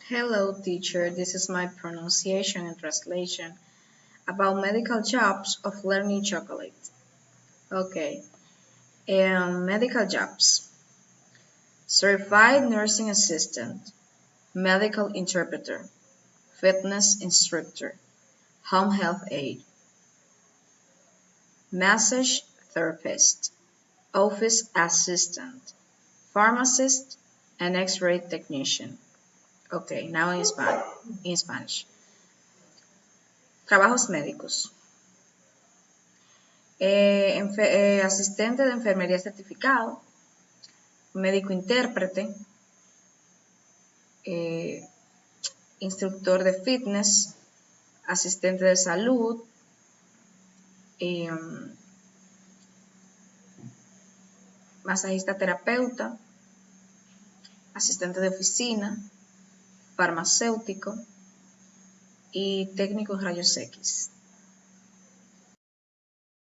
Hello, teacher. This is my pronunciation and translation about medical jobs of learning chocolate. Okay, medical jobs. Certified nursing assistant, medical interpreter, fitness instructor, home health aide, massage therapist, office assistant, pharmacist, and X-ray technician. Okay, now in Spanish. Trabajos médicos. Asistente de enfermería certificado, médico intérprete, eh, instructor de fitness, asistente de salud, masajista terapeuta, asistente de oficina, farmacéutico y técnico en rayos X.